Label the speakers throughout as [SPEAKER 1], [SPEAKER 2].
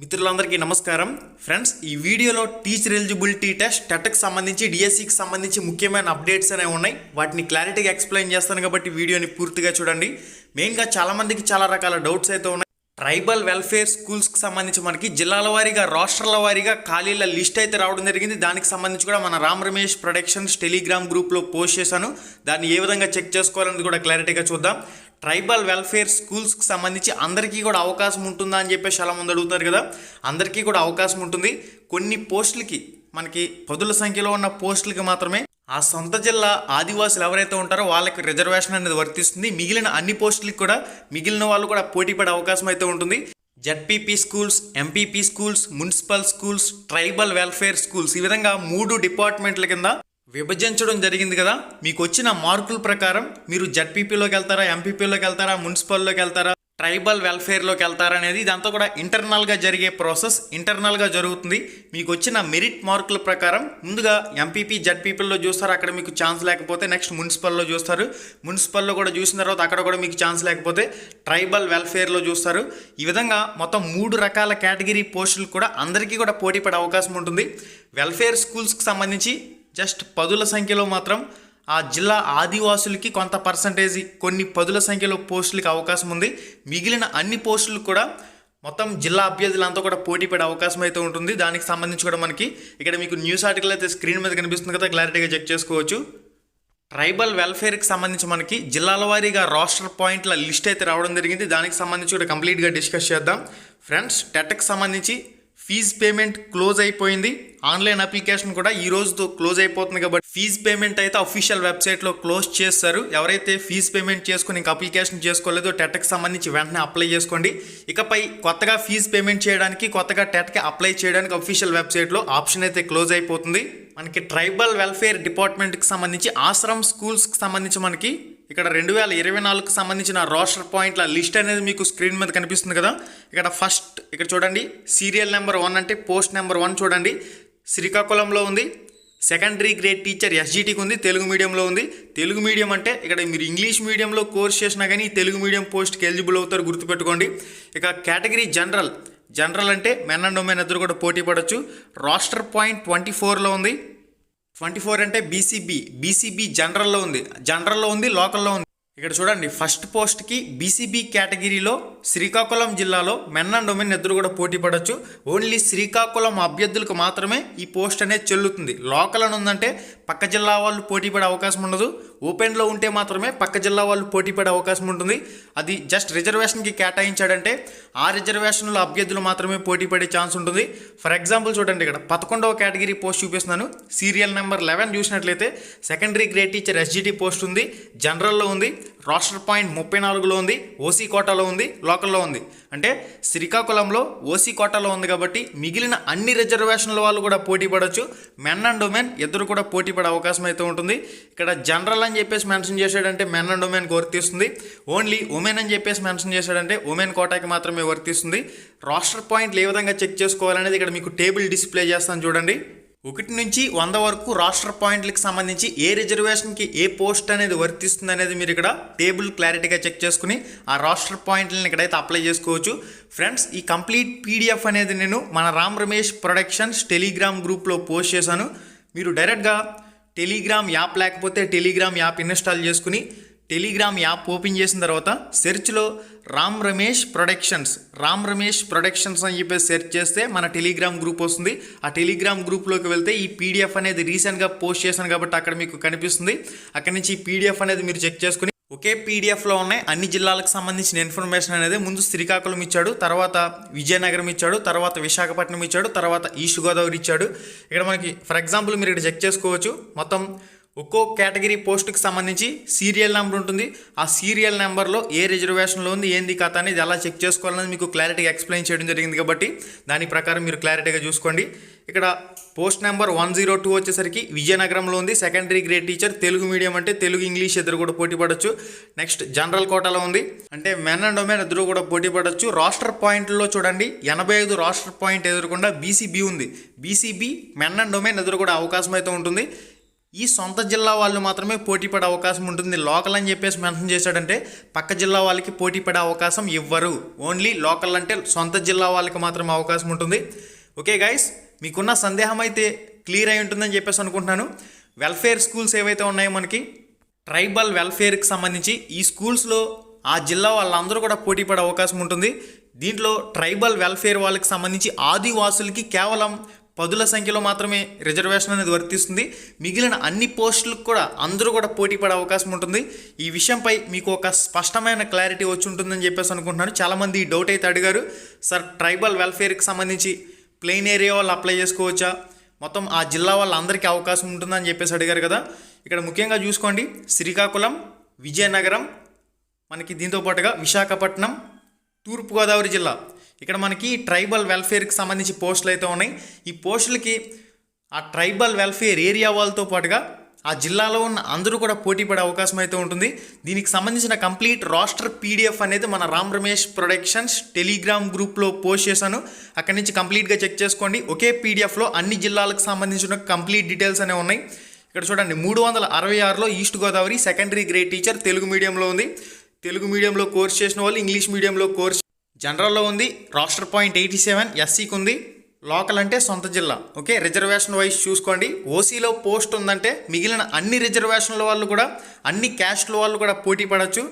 [SPEAKER 1] మిత్రులందరికీ నమస్కారం ఫ్రెండ్స్, ఈ వీడియోలో టీచర్ ఎలిజిబిలిటీ టెస్ట్ టెట్కి సంబంధించి డిఎస్సికి సంబంధించి ముఖ్యమైన అప్డేట్స్ అనేవి ఉన్నాయి. వాటిని క్లారిటీగా ఎక్స్ప్లెయిన్ చేస్తాను కాబట్టి వీడియోని పూర్తిగా చూడండి. మెయిన్గా చాలామందికి చాలా రకాల డౌట్స్ అయితే ఉన్నాయి. ట్రైబల్ వెల్ఫేర్ స్కూల్స్కి సంబంధించి మనకి జిల్లాల వారీగా రాష్ట్రాల వారీగా ఖాళీల లిస్ట్ అయితే రావడం జరిగింది. దానికి సంబంధించి కూడా మన రామ్ రమేష్ ప్రొడక్షన్స్ టెలిగ్రామ్ గ్రూప్లో పోస్ట్ చేశాను. దాన్ని ఏ విధంగా చెక్ చేసుకోవాలనేది కూడా క్లారిటీగా చూద్దాం. ట్రైబల్ వెల్ఫేర్ స్కూల్స్కి సంబంధించి అందరికీ కూడా అవకాశం ఉంటుందా అని చెప్పేసి చాలా మంది అడుగుతారు కదా. అందరికీ కూడా అవకాశం ఉంటుంది. కొన్ని పోస్టులకి మనకి పదుల సంఖ్యలో ఉన్న పోస్టులకి మాత్రమే ఆ సొంత జిల్లా ఆదివాసులు ఎవరైతే ఉంటారో వాళ్ళకి రిజర్వేషన్ అనేది వర్తిస్తుంది. మిగిలిన అన్ని పోస్టులకి కూడా మిగిలిన వాళ్ళు కూడా పోటీ పడే అవకాశం అయితే ఉంటుంది. ZPP schools, MPP schools, municipal schools, tribal welfare schools, ఈ విధంగా 3 డిపార్ట్మెంట్ల కింద విభజించడం జరిగింది కదా. మీకు వచ్చిన మార్కుల ప్రకారం మీరు జెడ్పీపీలోకి వెళ్తారా, ఎంపీపీలోకి వెళ్తారా, మున్సిపల్లోకి వెళ్తారా, ట్రైబల్ వెల్ఫేర్లోకి వెళ్తారా అనేది ఇదంతా కూడా ఇంటర్నల్గా జరిగే ప్రాసెస్. ఇంటర్నల్గా జరుగుతుంది. మీకు వచ్చిన మెరిట్ మార్కుల ప్రకారం ముందుగా ఎంపీపీ జెడ్పీపీలో చూస్తారు, అక్కడ మీకు ఛాన్స్ లేకపోతే నెక్స్ట్ మున్సిపల్లో చూస్తారు. మున్సిపల్లో కూడా చూసిన తర్వాత అక్కడ కూడా మీకు ఛాన్స్ లేకపోతే ట్రైబల్ వెల్ఫేర్లో చూస్తారు. ఈ విధంగా మొత్తం 3 రకాల కేటగిరీ పోస్టులు కూడా అందరికీ కూడా పోటీ పడే అవకాశం ఉంటుంది. వెల్ఫేర్ స్కూల్స్కి సంబంధించి జస్ట్ పదుల సంఖ్యలో మాత్రం ఆ జిల్లా ఆదివాసులకి కొంత పర్సంటేజ్ కొన్ని పదుల సంఖ్యలో పోస్టులకి అవకాశం ఉంది. మిగిలిన అన్ని పోస్టులకు కూడా మొత్తం జిల్లా అభ్యర్థులంతా కూడా పోటీ పడే అవకాశం అయితే ఉంటుంది. దానికి సంబంధించి కూడా మనకి ఇక్కడ మీకు న్యూస్ ఆర్టికల్ అయితే స్క్రీన్ మీద కనిపిస్తుంది కదా, క్లారిటీగా చెక్ చేసుకోవచ్చు. ట్రైబల్ వెల్ఫేర్కి సంబంధించి మనకి జిల్లాల వారీగా రోస్టర్ పాయింట్ల లిస్ట్ అయితే రావడం జరిగింది. దానికి సంబంధించి కూడా కంప్లీట్గా డిస్కస్ చేద్దాం. ఫ్రెండ్స్, టెట్కి సంబంధించి ఫీజ్ పేమెంట్ క్లోజ్ అయిపోయింది. ఆన్లైన్ అప్లికేషన్ కూడా ఈ రోజుతో క్లోజ్ అయిపోతుంది కాబట్టి ఫీజ్ పేమెంట్ అయితే అఫీషియల్ వెబ్సైట్లో క్లోజ్ చేస్తారు. ఎవరైతే ఫీజ్ పేమెంట్ చేసుకుని ఇంకా అప్లికేషన్ చేసుకోలేదో టెట్కి సంబంధించి వెంటనే అప్లై చేసుకోండి. ఇకపై కొత్తగా ఫీజ్ పేమెంట్ చేయడానికి, కొత్తగా టెట్కి అప్లై చేయడానికి అఫీషియల్ వెబ్సైట్లో ఆప్షన్ అయితే క్లోజ్ అయిపోతుంది. మనకి ట్రైబల్ వెల్ఫేర్ డిపార్ట్మెంట్కి సంబంధించి ఆశ్రమ్ స్కూల్స్కి సంబంధించి మనకి ఇక్కడ 2024కి సంబంధించిన రోస్టర్ పాయింట్ల లిస్ట్ అనేది మీకు స్క్రీన్ మీద కనిపిస్తుంది కదా. ఇక్కడ ఫస్ట్ ఇక్కడ చూడండి, సీరియల్ నెంబర్ 1 అంటే పోస్ట్ నెంబర్ 1 చూడండి, శ్రీకాకుళంలో ఉంది. సెకండరీ గ్రేడ్ టీచర్ ఎస్జిటికి ఉంది, తెలుగు మీడియంలో ఉంది. తెలుగు మీడియం అంటే ఇక్కడ మీరు ఇంగ్లీష్ మీడియంలో కోర్స్ చేసినా కానీ తెలుగు మీడియం పోస్ట్కి ఎలిజిబుల్ అవుతారు, గుర్తుపెట్టుకోండి. ఇక కేటగిరీ జనరల్ అంటే మెన్ అండ్ ఉమెన్ ఇద్దరు కూడా పోటీ పడవచ్చు. రోస్టర్ పాయింట్ 24లో ఉంది. 24 అంటే బీసీబీ జనరల్లో ఉంది, లోకల్లో ఉంది. ఇక్కడ చూడండి, ఫస్ట్ పోస్ట్కి బీసీబీ కేటగిరీలో శ్రీకాకుళం జిల్లాలో మెన్ అండ్ ఉమెన్ ఇద్దరు కూడా పోటీ పడవచ్చు. ఓన్లీ శ్రీకాకుళం అభ్యర్థులకు మాత్రమే ఈ పోస్ట్ అనేది చెల్లుతుంది. లోకల్ అని ఉందంటే పక్క జిల్లా వాళ్ళు పోటీ పడే అవకాశం ఉండదు. ఓపెన్లో ఉంటే మాత్రమే పక్క జిల్లా వాళ్ళు పోటీ పడే అవకాశం ఉంటుంది. అది జస్ట్ రిజర్వేషన్కి కేటాయించాడంటే ఆ రిజర్వేషన్లో అభ్యర్థులు మాత్రమే పోటీ పడే ఛాన్స్ ఉంటుంది. ఫర్ ఎగ్జాంపుల్ చూడండి, ఇక్కడ 11వ కేటగిరీ పోస్ట్ చూపిస్తున్నాను. సీరియల్ నెంబర్ 11 చూసినట్లయితే secondary grade teacher SGT post ఉంది, జనరల్లో ఉంది, రోస్టర్ పాయింట్ 34లో ఉంది, ఓసీ కోటాలో ఉంది, లోకల్లో ఉంది. అంటే శ్రీకాకుళంలో ఓసీ కోటాలో ఉంది కాబట్టి మిగిలిన అన్ని రిజర్వేషన్ల వాళ్ళు కూడా పోటీ పడవచ్చు. మెన్ అండ్ ఉమెన్ ఇద్దరు కూడా పోటీ పడే అవకాశం అయితే ఉంటుంది. ఇక్కడ జనరల్ అని చెప్పేసి మెన్షన్ చేశాడంటే మెన్ అండ్ ఉమెన్కి వర్తిస్తుంది. ఓన్లీ ఉమెన్ అని చెప్పేసి మెన్షన్ చేశాడంటే ఉమెన్ కోటాకి మాత్రమే వర్తిస్తుంది. రోస్టర్ పాయింట్లు ఏ విధంగా చెక్ చేసుకోవాలనేది ఇక్కడ మీకు టేబుల్ డిస్ప్లే చేస్తాను చూడండి. 1 నుంచి 100 వరకు రాష్ట్ర పాయింట్లకు సంబంధించి ఏ రిజర్వేషన్కి ఏ పోస్ట్ అనేది వర్తిస్తుంది అనేది మీరు ఇక్కడ టేబుల్ క్లారిటీగా చెక్ చేసుకుని ఆ రాష్ట్ర పాయింట్లను ఇక్కడైతే అప్లై చేసుకోవచ్చు. ఫ్రెండ్స్, ఈ కంప్లీట్ పీడిఎఫ్ అనేది నేను మన రామ్ రమేష్ ప్రొడక్షన్స్ టెలిగ్రామ్ గ్రూప్లో పోస్ట్ చేశాను. మీరు డైరెక్ట్గా టెలిగ్రామ్ యాప్ లేకపోతే టెలిగ్రామ్ యాప్ ఇన్స్టాల్ చేసుకుని టెలిగ్రామ్ యాప్ ఓపెన్ చేసిన తర్వాత సెర్చ్లో రామ్ రమేష్ ప్రొడక్షన్స్ అని చెప్పేసి సెర్చ్ చేస్తే మన టెలిగ్రామ్ గ్రూప్ వస్తుంది. ఆ టెలిగ్రామ్ గ్రూప్లోకి వెళ్తే ఈ పీడిఎఫ్ అనేది రీసెంట్గా పోస్ట్ చేశాను కాబట్టి అక్కడ మీకు కనిపిస్తుంది. అక్కడి నుంచి ఈ పీడిఎఫ్ అనేది మీరు చెక్ చేసుకుని ఒకే పీడిఎఫ్లో ఉన్నాయి అన్ని జిల్లాలకు సంబంధించిన ఇన్ఫర్మేషన్ అనేది. ముందు శ్రీకాకుళం ఇచ్చాడు, తర్వాత విజయనగరం ఇచ్చాడు, తర్వాత విశాఖపట్నం ఇచ్చాడు, తర్వాత ఈస్ట్ గోదావరి ఇచ్చాడు. ఇక్కడ మనకి ఫర్ ఎగ్జాంపుల్ మీరు ఇక్కడ చెక్ చేసుకోవచ్చు. మొత్తం ఒక్కో కేటగిరీ పోస్టుకి సంబంధించి సీరియల్ నెంబర్ ఉంటుంది. ఆ సీరియల్ నెంబర్లో ఏ రిజర్వేషన్లో ఉంది, ఏంది కథ అనేది ఎలా చెక్ చేసుకోవాలనేది మీకు క్లారిటీగా ఎక్స్ప్లెయిన్ చేయడం జరిగింది కాబట్టి దాని ప్రకారం మీరు క్లారిటీగా చూసుకోండి. ఇక్కడ పోస్ట్ నెంబర్ 102 వచ్చేసరికి విజయనగరంలో ఉంది. Secondary grade teacher Telugu medium అంటే తెలుగు ఇంగ్లీష్ ఇద్దరు కూడా పోటీ పడవచ్చు. నెక్స్ట్ జనరల్ కోటాలో ఉంది, అంటే మెన్ అండ్ ఉమెన్ ఇద్దరు కూడా పోటీ పడవచ్చు. రాస్టర్ పాయింట్లో చూడండి, 85 రాస్టర్ పాయింట్ ఎదురకుండా బీసీబీ ఉంది. బీసీబీ మెన్ అండ్ ఉమెన్ ఇద్దరు కూడా అవకాశం అయితే ఉంటుంది. ఈ సొంత జిల్లా వాళ్ళు మాత్రమే పోటీ పడే అవకాశం ఉంటుంది. లోకల్ అని చెప్పేసి మెన్షన్ చేశాడంటే పక్క జిల్లా వాళ్ళకి పోటీ పడే అవకాశం ఇవ్వరు. ఓన్లీ లోకల్ అంటే సొంత జిల్లా వాళ్ళకి మాత్రమే అవకాశం ఉంటుంది. ఓకే గైస్, మీకున్న సందేహం అయితే క్లియర్ అయి ఉంటుందని చెప్పేసి అనుకుంటున్నాను. వెల్ఫేర్ స్కూల్స్ ఏవైతే ఉన్నాయో మనకి ట్రైబల్ వెల్ఫేర్కి సంబంధించి ఈ స్కూల్స్లో ఆ జిల్లా వాళ్ళందరూ కూడా పోటీ పడే అవకాశం ఉంటుంది. దీంట్లో ట్రైబల్ వెల్ఫేర్ వాళ్ళకి సంబంధించి ఆదివాసులకి కేవలం 10ల సంఖ్యలో మాత్రమే రిజర్వేషన్ అనేది వర్తిస్తుంది. మిగిలిన అన్ని పోస్టులకు కూడా అందరూ కూడా పోటీ పడే అవకాశం ఉంటుంది. ఈ విషయంపై మీకు ఒక స్పష్టమైన క్లారిటీ వచ్చి ఉంటుందని చెప్పేసి అనుకుంటున్నాను. చాలామంది ఈ డౌట్ అయితే అడిగారు, సార్ ట్రైబల్ వెల్ఫేర్కి సంబంధించి ప్లెయిన్ ఏరియా వాళ్ళు అప్లై చేసుకోవచ్చా, మొత్తం ఆ జిల్లా వాళ్ళందరికీ అవకాశం ఉంటుందని చెప్పేసి అడిగారు కదా. ఇక్కడ ముఖ్యంగా చూసుకోండి, శ్రీకాకుళం, విజయనగరం, మనకి దీంతో పాటుగా విశాఖపట్నం, తూర్పుగోదావరి జిల్లా, ఇక్కడ మనకి ట్రైబల్ వెల్ఫేర్కి సంబంధించి పోస్టులు అయితే ఉన్నాయి. ఈ పోస్టులకి ఆ ట్రైబల్ వెల్ఫేర్ ఏరియా వాళ్ళతో పాటుగా ఆ జిల్లాలో ఉన్న అందరూ కూడా పోటీ పడే అవకాశం అయితే ఉంటుంది. దీనికి సంబంధించిన కంప్లీట్ రాస్టర్ పీడిఎఫ్ అనేది మన రామ్ రమేష్ ప్రొడక్షన్స్ టెలిగ్రామ్ గ్రూప్లో పోస్ట్ చేశాను. అక్కడి నుంచి కంప్లీట్గా చెక్ చేసుకోండి. ఒకే పీడిఎఫ్లో అన్ని జిల్లాలకు సంబంధించిన కంప్లీట్ డీటెయిల్స్ అనేవి ఉన్నాయి. ఇక్కడ చూడండి, 366లో east Godavari secondary grade teacher Telugu మీడియంలో ఉంది. తెలుగు మీడియంలో కోర్స్ చేసిన వాళ్ళు ఇంగ్లీష్ మీడియంలో కోర్స్ జనరల్లో ఉంది. రాస్టర్ పాయింట్ 87 ఎస్సీకి ఉంది. లోకల్ అంటే సొంత జిల్లా. ఓకే, రిజర్వేషన్ వైజ్ చూసుకోండి. ఓసీలో పోస్ట్ ఉందంటే మిగిలిన అన్ని రిజర్వేషన్ల వాళ్ళు కూడా అన్ని క్యాస్ట్ల వాళ్ళు కూడా పోటీ పడవచ్చు.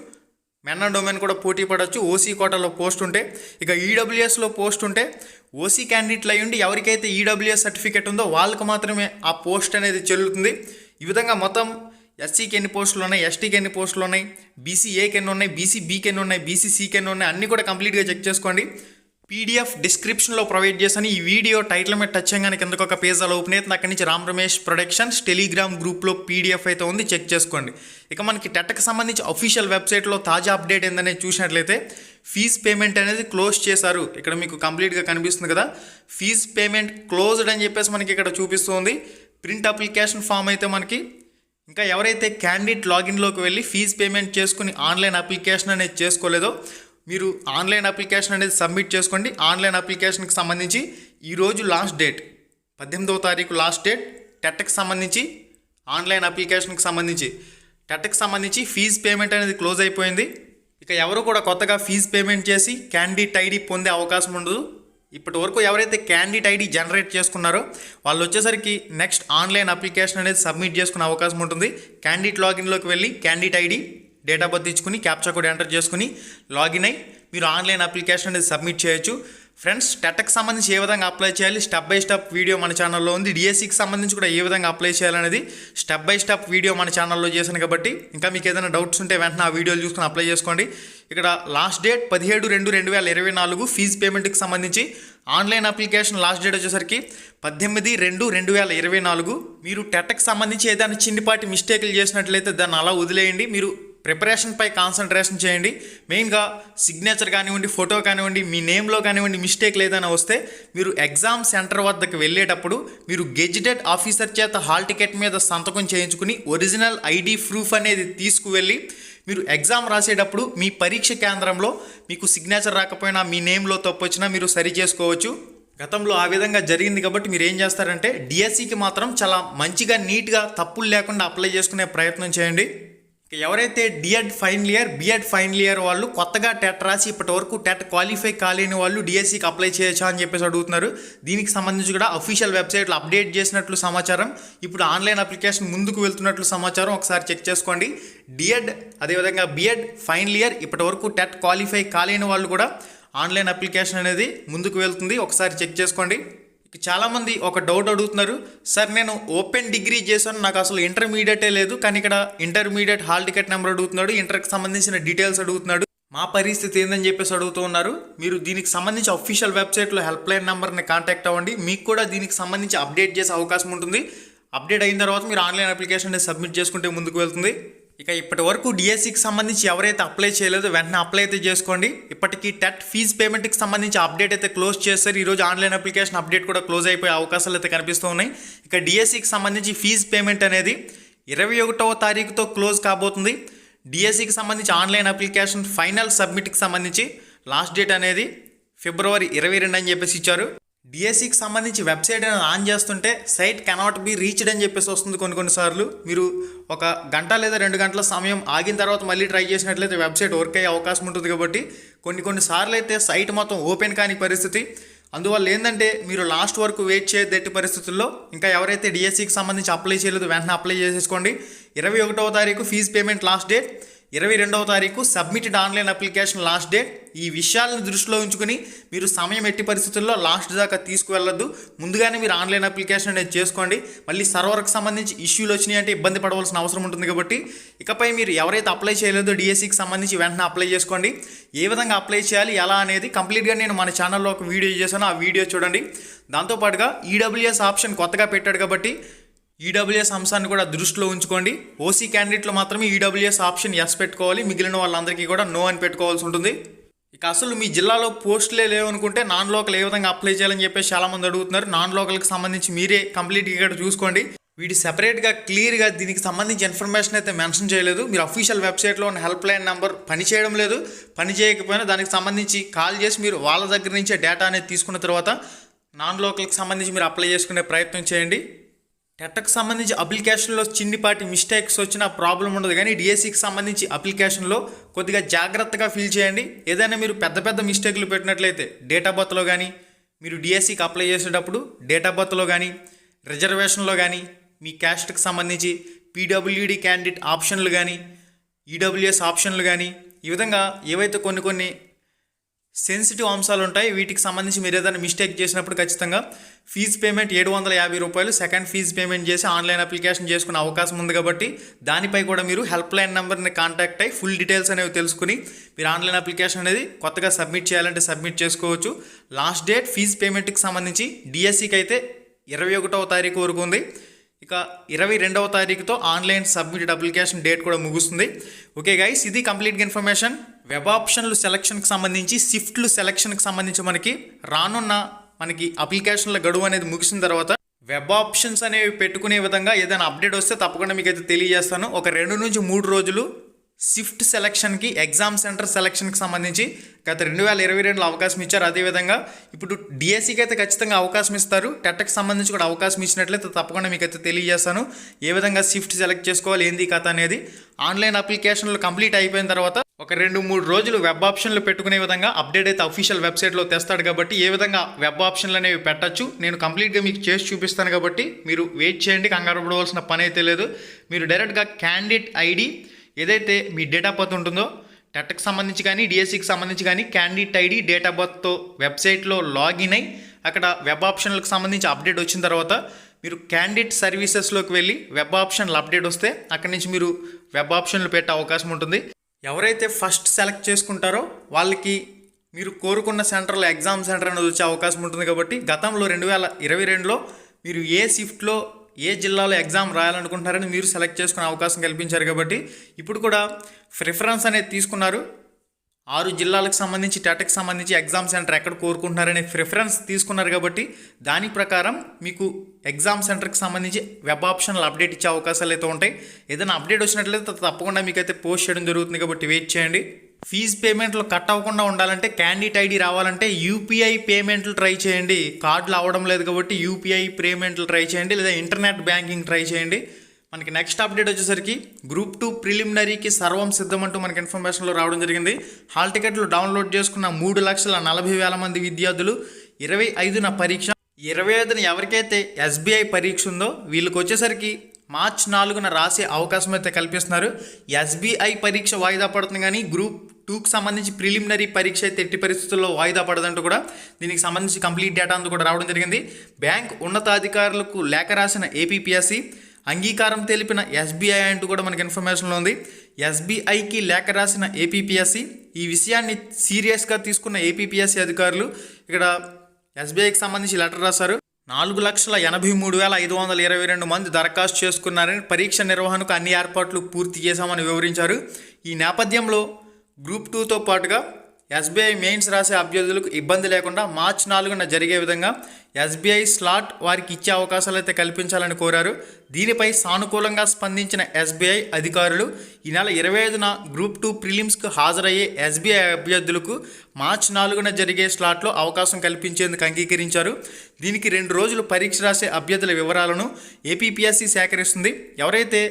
[SPEAKER 1] మెన్ అండ్ ఉమెన్ కూడా పోటీ పడవచ్చు ఓసీ కోటాలో పోస్ట్ ఉంటే. ఇక ఈడబ్ల్యూఎస్లో పోస్ట్ ఉంటే ఓసీ క్యాండిడేట్లు అయ్యుండి ఎవరికైతే ఈడబ్ల్యూఎస్ సర్టిఫికేట్ ఉందో వాళ్ళకు మాత్రమే ఆ పోస్ట్ అనేది చెల్లుతుంది. ఈ విధంగా మొత్తం ఎస్సీకి ఎన్ని పోస్టులు ఉన్నాయి, ఎస్టీకి ఎన్ని పోస్టులు ఉన్నాయి, బీసీఏకి ఎన్ని ఉన్నాయి, బీసీబీకి ఎన్ని ఉన్నాయి, బీసీసీకి ఎన్ని ఉన్నాయి, అన్నీ కూడా కంప్లీట్గా చెక్ చేసుకోండి. పీడిఎఫ్ డిస్క్రిప్షన్లో ప్రొవైడ్ చేశాను. ఈ వీడియో టైటిల్ మీద టచ్ చేయగానే కిందకు ఒక పేజ్ అలా ఓపెన్ అవుతుంది. అక్కడి నుంచి రామ్ రమేష్ ప్రొడక్షన్స్ టెలిగ్రామ్ గ్రూప్లో పీడిఎఫ్ అయితే ఉంది, చెక్ చేసుకోండి. ఇక మనకి టెట్కి సంబంధించి అఫీషియల్ వెబ్సైట్లో తాజా అప్డేట్ ఏందనేది చూసినట్లయితే ఫీజ్ పేమెంట్ అనేది క్లోజ్ చేశారు. ఇక్కడ మీకు కంప్లీట్గా కనిపిస్తుంది కదా, ఫీజ్ పేమెంట్ క్లోజ్డ్ అని చెప్పేసి మనకి ఇక్కడ చూపిస్తుంది. ప్రింట్ అప్లికేషన్ ఫామ్ అయితే మనకి ఇంకా ఎవరైతే క్యాండిడేట్ లాగిన్లోకి వెళ్ళి ఫీజ్ పేమెంట్ చేసుకుని ఆన్లైన్ అప్లికేషన్ అనేది చేసుకోలేదో మీరు ఆన్లైన్ అప్లికేషన్ అనేది సబ్మిట్ చేసుకోండి. ఆన్లైన్ అప్లికేషన్కి సంబంధించి ఈరోజు లాస్ట్ డేట్ 18వ తారీఖు లాస్ట్ డేట్. టెట్కి సంబంధించి ఆన్లైన్ అప్లికేషన్కి సంబంధించి ఫీజ్ పేమెంట్ అనేది క్లోజ్ అయిపోయింది. ఇక ఎవరు కూడా కొత్తగా ఫీజ్ పేమెంట్ చేసి క్యాండిడేట్ ఐడి పొందే అవకాశం ఉండదు. ఇప్పటి వరకు ఎవరైతే క్యాండిడేట్ ఐడి జనరేట్ చేసుకున్నారో వాళ్ళు వచ్చేసరికి నెక్స్ట్ ఆన్లైన్ అప్లికేషన్ అనేది సబ్మిట్ చేసుకునే అవకాశం ఉంటుంది. క్యాండిడేట్ లాగిన్లోకి వెళ్ళి candidate ID date of birth ఇచ్చుకుని క్యాప్చా కోడ్ ఎంటర్ చేసుకుని లాగిన్ అయ్యి మీరు ఆన్లైన్ అప్లికేషన్ అనేది సబ్మిట్ చేయొచ్చు. ఫ్రెండ్స్, టెట్కి సంబంధించి ఏ విధంగా అప్లై చేయాలి స్టెప్ బై స్టెప్ వీడియో మన ఛానల్లో ఉంది. డిఎస్సికి సంబంధించి కూడా ఏ విధంగా అప్లై చేయాలనేది స్టెప్ బై స్టెప్ వీడియో మన ఛానల్లో చేశాను కాబట్టి ఇంకా మీకు ఏదైనా డౌట్స్ ఉంటే వెంటనే ఆ వీడియోలు చూసుకుని అప్లై చేసుకోండి. ఇక్కడ లాస్ట్ డేట్ 17/2/2024 ఫీజు పేమెంట్కి సంబంధించి ఆన్లైన్ అప్లికేషన్ లాస్ట్ డేట్ వచ్చేసరికి 18/2/2024. మీరు టెట్కి సంబంధించి ఏదైనా చిన్నపాటి మిస్టేక్లు చేసినట్లయితే దాన్ని అలా వదిలేయండి. మీరు ప్రిపరేషన్పై కాన్సన్ట్రేషన్ చేయండి. మెయిన్గా సిగ్నేచర్ కానివ్వండి, ఫోటో కానివ్వండి, మీ నేమ్లో కానివ్వండి మిస్టేక్ ఏదైనా వస్తే మీరు ఎగ్జామ్ సెంటర్ వద్దకు వెళ్ళేటప్పుడు మీరు గెజిటెడ్ ఆఫీసర్ చేత హాల్ టికెట్ మీద సంతకం చేయించుకుని ఒరిజినల్ ఐడి ప్రూఫ్ అనేది తీసుకువెళ్ళి మీరు ఎగ్జామ్ రాసేటప్పుడు మీ పరీక్ష కేంద్రంలో మీకు సిగ్నేచర్ రాకపోయినా మీ నేమ్లో తప్పు వచ్చినా మీరు సరి చేసుకోవచ్చు. గతంలో ఆ విధంగా జరిగింది కాబట్టి మీరు ఏం చేస్తారంటే డిఎస్సికి మాత్రం చాలా మంచిగా నీట్గా తప్పులు లేకుండా అప్లై చేసుకునే ప్రయత్నం చేయండి. ఎవరైతే DEd final year, BEd final year వాళ్ళు కొత్తగా టెట్ రాసి ఇప్పటి వరకు టెట్ క్వాలిఫై కాలేని వాళ్ళు డిఎస్సికి అప్లై చేయొచ్చా అని చెప్పేసి అడుగుతున్నారు. దీనికి సంబంధించి కూడా అఫీషియల్ వెబ్సైట్లో అప్డేట్ చేసినట్లు సమాచారం. ఇప్పుడు ఆన్లైన్ అప్లికేషన్ ముందుకు వెళ్తున్నట్లు సమాచారం. ఒకసారి చెక్ చేసుకోండి. డిఎడ్ అదేవిధంగా బిఎడ్ ఫైనల్ ఇయర్ ఇప్పటి వరకు టెట్ క్వాలిఫై కాలేని వాళ్ళు కూడా ఆన్లైన్ అప్లికేషన్ అనేది ముందుకు వెళ్తుంది. ఒకసారి చెక్ చేసుకోండి. చాలామంది ఒక డౌట్ అడుగుతున్నారు, సార్ నేను ఓపెన్ డిగ్రీ చేశాను, నాకు అసలు ఇంటర్మీడియటే లేదు, కానీ ఇక్కడ ఇంటర్మీడియట్ హాల్ టికెట్ నెంబర్ అడుగుతున్నాడు, ఇంటర్కి సంబంధించిన డీటెయిల్స్ అడుగుతున్నాడు, మా పరిస్థితి ఏందని చెప్పేసి అడుగుతూ ఉన్నారు. మీరు దీనికి సంబంధించి అఫీషియల్ వెబ్సైట్లో హెల్ప్ లైన్ నెంబర్ని కాంటాక్ట్ అవ్వండి. మీకు కూడా దీనికి సంబంధించి అప్డేట్ చేసే అవకాశం ఉంటుంది. అప్డేట్ అయిన తర్వాత మీరు ఆన్లైన్ అప్లికేషన్ సబ్మిట్ చేసుకుంటే ముందుకు వెళ్తుంది. ఇక ఇప్పటి వరకు డిఎస్సికి సంబంధించి ఎవరైతే అప్లై చేయలేదో వెంటనే అప్లై అయితే చేసుకోండి. ఇప్పటికీ టెట్ ఫీజ్ పేమెంట్కి సంబంధించి అప్డేట్ అయితే క్లోజ్ చేస్తారు. ఈరోజు ఆన్లైన్ అప్లికేషన్ అప్డేట్ కూడా క్లోజ్ అయిపోయే అవకాశాలు అయితే కనిపిస్తూ ఉన్నాయి. ఇక డిఎస్సికి సంబంధించి ఫీజ్ పేమెంట్ అనేది 21వ తారీఖుతో క్లోజ్ కాబోతుంది. డిఎస్సికి సంబంధించి ఆన్లైన్ అప్లికేషన్ ఫైనల్ సబ్మిట్కి సంబంధించి లాస్ట్ డేట్ అనేది ఫిబ్రవరి 22 అని చెప్పేసి ఇచ్చారు. డిఎస్సికి సంబంధించి వెబ్సైట్ అనేది ఆన్ చేస్తుంటే సైట్ కెనాట్ బి రీచ్డ్ అని చెప్పేసి వస్తుంది కొన్నిసార్లు. మీరు ఒక గంట లేదా 2 గంటల సమయం ఆగిన తర్వాత మళ్ళీ ట్రై చేసినట్లయితే వెబ్సైట్ వర్క్ అయ్యే అవకాశం ఉంటుంది. కాబట్టి కొన్నిసార్లు అయితే సైట్ మొత్తం ఓపెన్ కాని పరిస్థితి. అందువల్ల ఏంటంటే మీరు లాస్ట్ వరకు వెయిట్ చేయదట్టి పరిస్థితుల్లో ఇంకా ఎవరైతే డిఎస్సికి సంబంధించి అప్లై చేయలేదు వెంటనే అప్లై చేసేసుకోండి. 21వ తారీఖు ఫీజు పేమెంట్ లాస్ట్ డేట్, 22వ తారీఖు submitted online application last date. ఈ విషయాలను దృష్టిలో ఉంచుకుని మీరు సమయం ఎట్టి పరిస్థితుల్లో లాస్ట్ దాకా తీసుకువెళ్ళొద్దు. ముందుగానే మీరు ఆన్లైన్ అప్లికేషన్ అనేది చేసుకోండి. మళ్ళీ సర్వర్కి సంబంధించి ఇష్యూలు వచ్చినాయి అంటే ఇబ్బంది పడవలసిన అవసరం ఉంటుంది. కాబట్టి ఇకపై మీరు ఎవరైతే అప్లై చేయలేదో డిఎస్సికి సంబంధించి వెంటనే అప్లై చేసుకోండి. ఏ విధంగా అప్లై చేయాలి ఎలా అనేది కంప్లీట్గా నేను మన ఛానల్లో ఒక వీడియో చేశాను, ఆ వీడియో చూడండి. దాంతోపాటుగా ఈడబ్ల్యూఎస్ ఆప్షన్ కొత్తగా పెట్టాడు కాబట్టి ఈడబ్ల్యూఎస్ అంశాన్ని కూడా దృష్టిలో ఉంచుకోండి. ఓసీ క్యాండిడేట్లో మాత్రమే ఈడబ్ల్యూఎస్ ఆప్షన్ ఎస్ పెట్టుకోవాలి, మిగిలిన వాళ్ళందరికీ కూడా నో అని పెట్టుకోవాల్సి ఉంటుంది. ఇక అసలు మీ జిల్లాలో పోస్టులే లేవనుకుంటే నాన్ లోకల్ ఏ విధంగా అప్లై చేయాలని చెప్పేసి చాలామంది అడుగుతున్నారు. నాన్ లోకల్కి సంబంధించి మీరే కంప్లీట్గా ఇక్కడ చూసుకోండి. వీటి సెపరేట్గా క్లియర్గా దీనికి సంబంధించి ఇన్ఫర్మేషన్ అయితే మెన్షన్ చేయలేదు. మీరు అఫీషియల్ వెబ్సైట్లో ఉన్న హెల్ప్ లైన్ నెంబర్ పనిచేయడం లేదు. పని చేయకపోయినా దానికి సంబంధించి కాల్ చేసి మీరు వాళ్ళ దగ్గర నుంచే డేటా అనేది తీసుకున్న తర్వాత నాన్ లోకల్కి సంబంధించి మీరు అప్లై చేసుకునే ప్రయత్నం చేయండి. టెట్కి సంబంధించి అప్లికేషన్లో చిన్నిపాటి మిస్టేక్స్ వచ్చినా ప్రాబ్లం ఉండదు, కానీ డిఎస్సికి సంబంధించి అప్లికేషన్లో కొద్దిగా జాగ్రత్తగా ఫీల్ చేయండి. ఏదైనా మీరు పెద్ద మిస్టేక్లు పెట్టినట్లయితే డేట్ ఆఫ్ బర్త్లో కానీ, మీరు డిఎస్సికి అప్లై చేసేటప్పుడు డేట్ ఆఫ్ బర్త్లో కానీ, రిజర్వేషన్లో కానీ, మీ క్యాస్ట్కి సంబంధించి పీడబ్ల్యూడి క్యాండిడేట్ ఆప్షన్లు కానీ, ఈడబ్ల్యూఎస్ ఆప్షన్లు కానీ, ఈ విధంగా ఏవైతే కొన్ని సెన్సిటివ్ అంశాలు ఉంటాయి వీటికి సంబంధించి మీరు ఏదైనా మిస్టేక్ చేసినప్పుడు ఖచ్చితంగా ఫీజు పేమెంట్ 750 రూపాయలు సెకండ్ ఫీజు పేమెంట్ చేసి ఆన్లైన్ అప్లికేషన్ చేసుకునే అవకాశం ఉంది. కాబట్టి దానిపై కూడా మీరు హెల్ప్ లైన్ నెంబర్ని కాంటాక్ట్ అయ్యి ఫుల్ డీటెయిల్స్ అనేవి తెలుసుకుని మీరు ఆన్లైన్ అప్లికేషన్ అనేది కొత్తగా సబ్మిట్ చేయాలంటే సబ్మిట్ చేసుకోవచ్చు. లాస్ట్ డేట్ ఫీజు పేమెంట్కి సంబంధించి డిఎస్సికి అయితే 21వ తారీఖు వరకు ఉంది. ఇక 22వ తారీఖుతో ఆన్లైన్ సబ్మిటెడ్ అప్లికేషన్ డేట్ కూడా ముగుస్తుంది. ఓకే గైస్, ఇది కంప్లీట్గా ఇన్ఫర్మేషన్. వెబ్ ఆప్షన్లు సెలక్షన్కి సంబంధించి షిఫ్ట్లు సెలక్షన్కి సంబంధించి మనకి అప్లికేషన్ల గడువు అనేది ముగిసిన తర్వాత వెబ్ ఆప్షన్స్ అనేవి పెట్టుకునే విధంగా ఏదైనా అప్డేట్ వస్తే తప్పకుండా మీకు అయితే తెలియజేస్తాను. ఒక 2 నుంచి 3 రోజులు షిఫ్ట్ సెలక్షన్కి ఎగ్జామ్ సెంటర్ సెలక్షన్కి సంబంధించి గత 2022లో అవకాశం ఇచ్చారు. అదేవిధంగా ఇప్పుడు డిఎస్సికి అయితే ఖచ్చితంగా అవకాశం ఇస్తారు. టెట్కి సంబంధించి కూడా అవకాశం ఇచ్చినట్లయితే తప్పకుండా మీకు అయితే తెలియజేస్తాను ఏ విధంగా షిఫ్ట్ సెలెక్ట్ చేసుకోవాలి ఏంది కథ అనేది. ఆన్లైన్ అప్లికేషన్లు కంప్లీట్ అయిపోయిన తర్వాత ఒక 2-3 రోజులు వెబ్ ఆప్షన్లు పెట్టుకునే విధంగా అప్డేట్ అయితే అఫీషియల్ వెబ్సైట్లో తెస్తాడు. కాబట్టి ఏ విధంగా వెబ్ ఆప్షన్లు అనేవి పెట్టచ్చు నేను కంప్లీట్గా మీకు చేసి చూపిస్తాను. కాబట్టి మీరు వెయిట్ చేయండి, కంగారు పడవలసిన పని అయితే లేదు. మీరు డైరెక్ట్గా క్యాండిడేట్ ఐడి ఏదైతే మీ డేట్ ఆఫ్ బర్త్ ఉంటుందో టెట్కి సంబంధించి కానీ డిఎస్సికి సంబంధించి కానీ క్యాండిడేట్ ఐడి డేట్ ఆఫ్ బర్త్తో వెబ్సైట్లో లాగిన్ అయ్యి అక్కడ వెబ్ ఆప్షన్లకు సంబంధించి అప్డేట్ వచ్చిన తర్వాత మీరు క్యాండిడేట్ సర్వీసెస్లోకి వెళ్ళి వెబ్ ఆప్షన్లు అప్డేట్ వస్తే అక్కడి నుంచి మీరు వెబ్ ఆప్షన్లు పెట్టే అవకాశం ఉంటుంది. ఎవరైతే ఫస్ట్ సెలెక్ట్ చేసుకుంటారో వాళ్ళకి మీరు కోరుకున్న సెంటర్లో ఎగ్జామ్ సెంటర్ అనేది వచ్చే అవకాశం ఉంటుంది. కాబట్టి గతంలో 2022లో మీరు ఏ షిఫ్ట్లో ఏ జిల్లాలో ఎగ్జామ్ రాయాలనుకుంటున్నారని మీరు సెలెక్ట్ చేసుకునే అవకాశం కల్పించారు. కాబట్టి ఇప్పుడు కూడా ప్రిఫరెన్స్ అనేది తీసుకున్నారు. 6 జిల్లాలకు సంబంధించి టెట్కి సంబంధించి ఎగ్జామ్ సెంటర్ ఎక్కడ కోరుకుంటున్నారనే ప్రిఫరెన్స్ తీసుకున్నారు. కాబట్టి దాని ప్రకారం మీకు ఎగ్జామ్ సెంటర్కి సంబంధించి వెబ్ ఆప్షన్లు అప్డేట్ ఇచ్చే అవకాశాలు అయితే ఉంటాయి. ఏదైనా అప్డేట్ వచ్చినట్లయితే తప్పకుండా మీకు అయితే పోస్ట్ చేయడం జరుగుతుంది. కాబట్టి వెయిట్ చేయండి. ఫీజు పేమెంట్లు కట్ అవ్వకుండా ఉండాలంటే క్యాండిడేట్ ఐడి రావాలంటే యూపీఐ పేమెంట్లు ట్రై చేయండి. కార్డులు అవ్వడం లేదు కాబట్టి యూపీఐ పేమెంట్లు ట్రై చేయండి, లేదా ఇంటర్నెట్ బ్యాంకింగ్ ట్రై చేయండి. మనకి నెక్స్ట్ అప్డేట్ వచ్చేసరికి గ్రూప్ 2 ప్రిలిమినరీకి సర్వం సిద్ధమంటూ మనకి ఇన్ఫర్మేషన్లో రావడం జరిగింది. హాల్ టికెట్లు డౌన్లోడ్ చేసుకున్న 3,40,000 మంది విద్యార్థులు 25న పరీక్ష, 25న ఎవరికైతే ఎస్బీఐ పరీక్ష ఉందో వీళ్ళకి వచ్చేసరికి మార్చి 4న రాసే అవకాశం అయితే కల్పిస్తున్నారు. ఎస్బీఐ పరీక్ష వాయిదా పడుతుంది, కానీ గ్రూప్ 2కి సంబంధించి ప్రిలిమినరీ పరీక్ష అయితే ఎట్టి పరిస్థితుల్లో వాయిదా పడదంటూ కూడా దీనికి సంబంధించి కంప్లీట్ డేటా అంతా కూడా రావడం జరిగింది. బ్యాంక్ ఉన్నతాధికారులకు లేఖ రాసిన ఏపీపీఎస్సీ అంగీకారం తెలిపిన ఎస్బీఐ అంటూ కూడా మనకి ఇన్ఫర్మేషన్లో ఉంది. ఎస్బీఐకి లేఖ రాసిన ఏపీపీఎస్సీ ఈ విషయాన్ని సీరియస్గా తీసుకున్న ఏపీపీఎస్సీ అధికారులు ఇక్కడ ఎస్బీఐకి సంబంధించి లెటర్ రాశారు. 4,83,522 మంది దరఖాస్తు చేసుకున్నారని, పరీక్ష నిర్వహణకు అన్ని ఏర్పాట్లు పూర్తి చేశామని వివరించారు. ఈ నేపథ్యంలో గ్రూప్ 2తో పాటుగా ఎస్బీఐ మెయిన్స్ రాసే అభ్యర్థులకు ఇబ్బంది లేకుండా మార్చి 4న జరిగే విధంగా ఎస్బీఐ స్లాట్ వారికి ఇచ్చే అవకాశాలు అయితే కల్పించాలని కోరారు. దీనిపై సానుకూలంగా స్పందించిన ఎస్బీఐ అధికారులు ఈ నెల 25న గ్రూప్ 2 ప్రిలిమ్స్కు హాజరయ్యే ఎస్బీఐ అభ్యర్థులకు మార్చి 4న జరిగే స్లాట్లో అవకాశం కల్పించేందుకు అంగీకరించారు. దీనికి 2 రోజులు పరీక్ష రాసే అభ్యర్థుల వివరాలను ఏపీపీఎస్సీ సేకరిస్తుంది. ఎవరైతే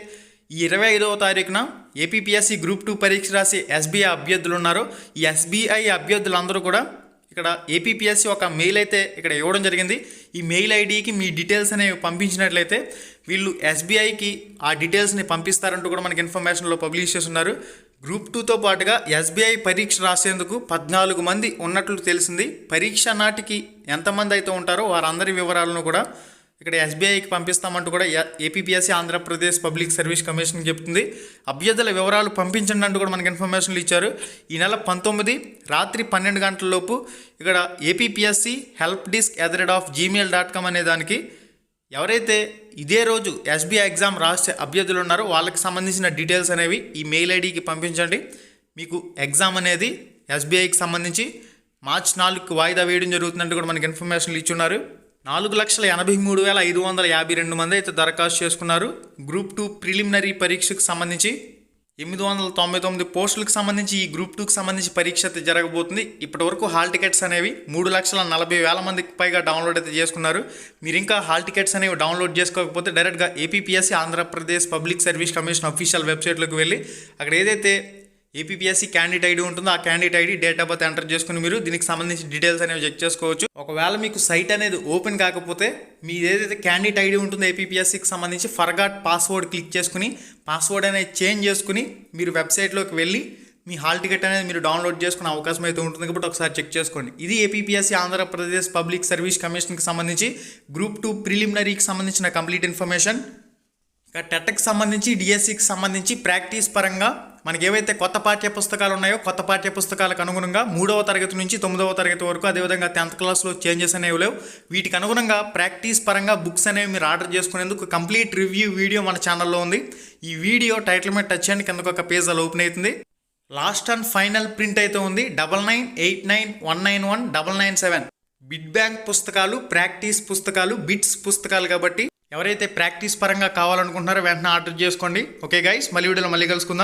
[SPEAKER 1] ఈ 25వ తారీఖున ఏపీపీఎస్సీ గ్రూప్ 2 పరీక్ష రాసి ఎస్బీఐ అభ్యర్థులు ఉన్నారో ఈ ఎస్బీఐ అభ్యర్థులందరూ కూడా ఇక్కడ ఏపీపీఎస్సీ ఒక మెయిల్ అయితే ఇక్కడ ఇవ్వడం జరిగింది. ఈ మెయిల్ ఐడికి మీ డీటెయిల్స్ అనేవి పంపించినట్లయితే వీళ్ళు ఎస్బీఐకి ఆ డీటెయిల్స్ని పంపిస్తారంటూ కూడా మనకి ఇన్ఫర్మేషన్లో పబ్లిష్ చేస్తున్నారు. గ్రూప్ 2తో పాటుగా ఎస్బీఐ పరీక్ష రాసేందుకు 14 మంది ఉన్నట్లు తెలిసింది. పరీక్ష నాటికి ఎంతమంది అయితే ఉంటారో వారందరి వివరాలను కూడా ఇక్కడ ఎస్బీఐకి పంపిస్తామంటూ కూడా APPSC Andhra Pradesh public service commission చెప్తుంది. అభ్యర్థుల వివరాలు పంపించండి అంటూ కూడా మనకి ఇన్ఫర్మేషన్లు ఇచ్చారు. ఈ నెల 19 రాత్రి 12 గంటలలోపు ఇక్కడ ఏపీపీఎస్సీ హెల్ప్ డెస్క్ @gmail.com అనే దానికి ఎవరైతే ఇదే రోజు ఎస్బీఐ ఎగ్జామ్ రాసే అభ్యర్థులు ఉన్నారో వాళ్ళకి సంబంధించిన డీటెయిల్స్ అనేవి ఈ మెయిల్ ఐడికి పంపించండి. మీకు ఎగ్జామ్ అనేది ఎస్బీఐకి సంబంధించి మార్చి 4కి వాయిదా వేయడం జరుగుతుందంటూ కూడా మనకి ఇన్ఫర్మేషన్లు ఇచ్చున్నారు. 4,83,552 మంది అయితే దరఖాస్తు చేసుకున్నారు. గ్రూప్ 2 ప్రిలిమినరీ పరీక్షకు సంబంధించి 899 పోస్టులకు సంబంధించి ఈ గ్రూప్ 2కి సంబంధించి పరీక్ష అయితే జరగబోతుంది. ఇప్పటివరకు హాల్ టికెట్స్ అనేవి 3,40,000 మందికి పైగా డౌన్లోడ్ అయితే చేసుకున్నారు. మీరు ఇంకా హాల్ టికెట్స్ అనేవి డౌన్లోడ్ చేసుకోకపోతే డైరెక్ట్గా APPSC Andhra Pradesh public service commission official వెబ్సైట్లోకి వెళ్ళి అక్కడ ఏదైతే ఏపీపీఎస్సీ క్యాండిడేట్ ఐడి ఉంటుందో ఆ candidate ID date of birth enter చేసుకుని మీరు దీనికి సంబంధించి డీటెయిల్స్ అనేవి చెక్ చేసుకోవచ్చు. ఒకవేళ మీకు సైట్ అనేది ఓపెన్ కాకపోతే మీ ఏదైతే క్యాండిడేట్ ఐడి ఉంటుందో ఏపీపీఎస్సీకి సంబంధించి ఫర్గాట్ పాస్వర్డ్ క్లిక్ చేసుకుని పాస్వర్డ్ అనేది చేంజ్ చేసుకుని మీరు వెబ్సైట్లోకి వెళ్ళి మీ హాల్ టికెట్ అనేది మీరు డౌన్లోడ్ చేసుకునే అవకాశం అయితే ఉంటుంది కాబట్టి ఒకసారి చెక్ చేసుకోండి. ఇది ఏపీపీఎస్సీ ఆంధ్రప్రదేశ్ పబ్లిక్ సర్వీస్ కమిషన్కి సంబంధించి గ్రూప్ 2 ప్రిలిమినరీకి సంబంధించిన కంప్లీట్ ఇన్ఫర్మేషన్. ఇక టెట్కి సంబంధించి డిఎస్సికి సంబంధించి ప్రాక్టీస్ పరంగా మనకి ఏవైతే కొత్త పాఠ్య పుస్తకాలు ఉన్నాయో కొత్త పాఠ్య పుస్తకాలకు అనుగుణంగా 3వ తరగతి నుంచి 9వ తరగతి వరకు అదేవిధంగా 10th క్లాస్లో చేంజెస్ అనేవి లేవు. వీటికి అనుగుణంగా ప్రాక్టీస్ పరంగా బుక్స్ అనేవి మీరు ఆర్డర్ చేసుకునేందుకు కంప్లీట్ రివ్యూ వీడియో మన ఛానల్లో ఉంది. ఈ వీడియో టైటిల్ మీద టచ్ చేయండి, కిందకు ఒక పేజ్ అలా ఓపెన్ అవుతుంది. లాస్ట్ అండ్ ఫైనల్ ప్రింట్ అయితే ఉంది 9989191997 బిడ్ బ్యాంక్ పుస్తకాలు, ప్రాక్టీస్ పుస్తకాలు, బిట్స్ పుస్తకాలు. కాబట్టి ఎవరైతే ప్రాక్టీస్ పరంగా కావాలనుకుంటున్నారో వెంటనే ఆర్డర్ చేసుకోండి. ఓకే గైస్, మళ్ళీ వీడియోలో మళ్ళీ కలుసుకుందాం.